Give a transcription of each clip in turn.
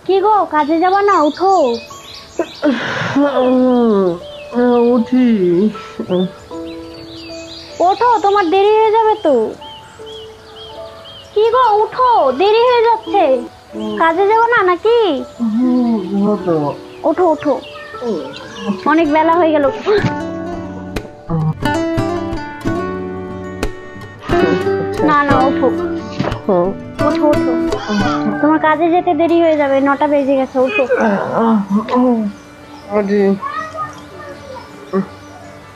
কি গো, কাজে যাবা না? উঠো। উঠি। ওঠো, তোমার দেরি হয়ে যাবে তো। কি গো, উঠো, দেরি হয়ে যাচ্ছে। কাজে যাবো না নাকি? ওঠো ওঠো, অনেক বেলা হয়ে গেল। না না, ওঠো ওঠো ওঠো, তোমার কাজে যেতে দেরি হয়ে যাবে, 9টা বেজে গেছে। ওঠো,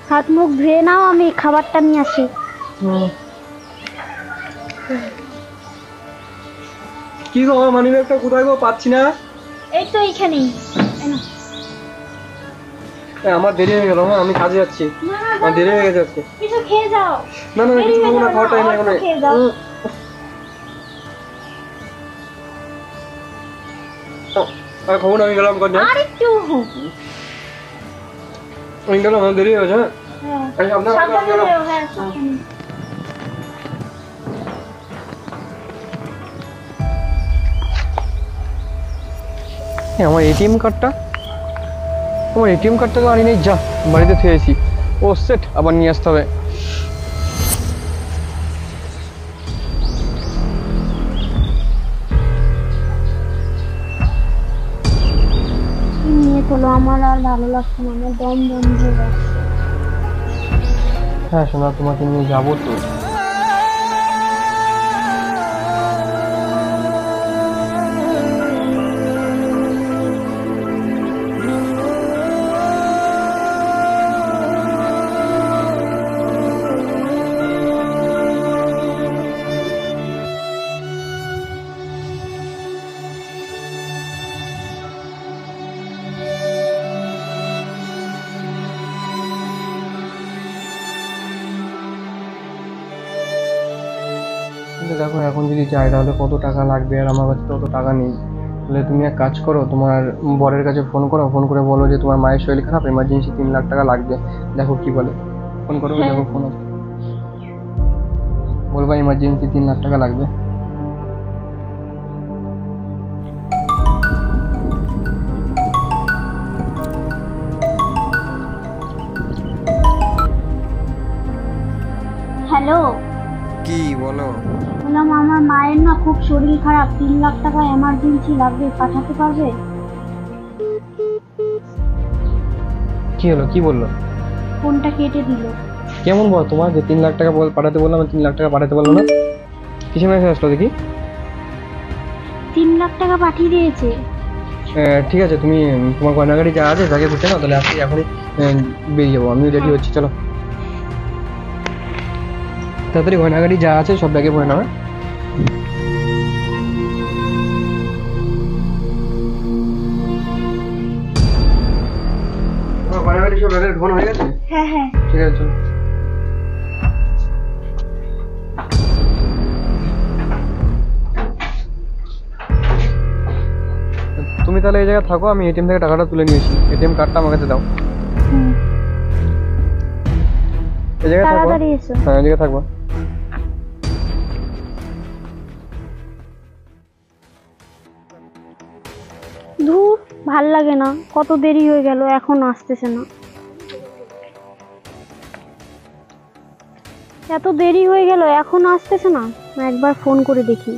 হাত মুখ ধুয়ে নাও, আমি খাবারটা নিয়ে আসি। কি গো, আমার মানি ব্যাগটা কোথায় গো? পাচ্ছি না। এই তো এইখানেই। আমার দেরি হয়ে গেল, আমি কাজে যাচ্ছি। আমার দেরি হয়ে গেছে আজকে। কিছু খেয়ে যাও। না না, কিছু খাবো না, খাওয়ার টাইম এখন। খাবো না, আমি গেলাম কাজে। আর একটু আমি গেলাম, আমার দেরি হয়ে গেছে। আমার এটিএম কার্ডটা তো আনি নেই, যা বাড়িতে থেয়েছি। ও সেট, আবার নিয়ে আসতে হবে। নিয়ে চলো, আমার আর ভালো লাগছে না, আমার দম বন্ধ হয়ে যাচ্ছে। হ্যাঁ শোনা, তোমাকে নিয়ে যাবো তো। দেখো, এখন যদি যাই তাহলে কত টাকা লাগবে, আর আমার কাছে তো অত টাকা নেই। তাহলে তুমি এক কাজ করো, তোমার বরের কাছে ফোন করো, ফোন করে বলো যে তোমার মায়ের শরীর খারাপ, এমার্জেন্সি 3 লাখ টাকা লাগবে। দেখো কি বলে, ফোন করো। দেখো ফোন আছে, বলবা এমার্জেন্সি 3 লাখ টাকা লাগবে। হ্যালো, কি বলো? বললাম আমার মায়ের না খুব শরীর খারাপ, 3 লাখ টাকা এমার্জেন্সি লাগবে, পাঠাতে পারবে? কি হলো, কি বললো? ফোনটা কেটে দিল। কেমন বল তোমার, যে 3 লাখ টাকা পাঠাতে বললাম, 3 লাখ টাকা পাঠাতে বললো না? কিসে মেসেজ আসলো দেখি? 3 লাখ টাকা পাঠিয়ে দিয়েছে। ঠিক আছে, তুমি তোমার গয়নাগাড়ি যা আছে তাকে বুঝতে নাও, তাহলে আজকে এখনই বেরিয়ে যাবো, আমি রেডি হচ্ছি, চলো তাড়াতাড়ি গয়নাগাড়ি যা আছে সব ব্যাগে ভরে নাও। গয়নাগাড়ি সব ব্যাগের ঘন হয়ে গেছে? হ্যাঁ হ্যাঁ, ঠিক আছে, চলো। তুমি তাহলে এই জায়গায় থাকো, আমি এটিএম থেকে টাকাটা তুলে নিয়েছি, এটিএম কার্ডটা আমার কাছে দাও। এই জায়গায় থাকো। তাড়াতাড়ি এসো। হ্যাঁ, এই জায়গায় থাকবো। ধুর, ভাল লাগে না, কত দেরি হয়ে গেল, এখন আসতেছে না। এত দেরি হয়ে গেল, এখন আসতেছে না। একবার ফোন করে দেখি।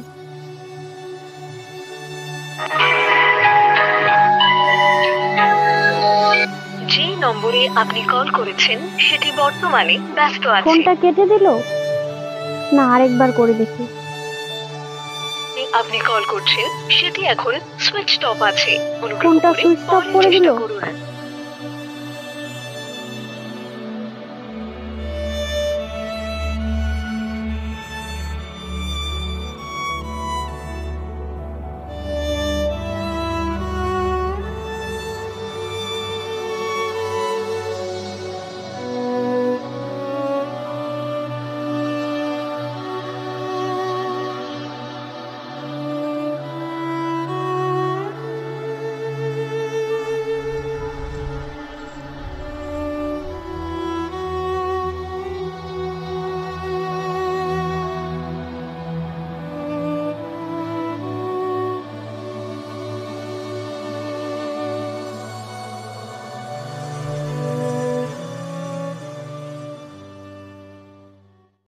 যে নম্বরে আপনি কল করেছেন সেটি বর্তমানে ব্যস্ত আছে। ফোনটা কেটে দিল না, আরেকবার করে দেখি। আপনি কল করছেন সেটি এখন সুইচ অফ আছে। ফোনটা সুইচ অফ করে দিল।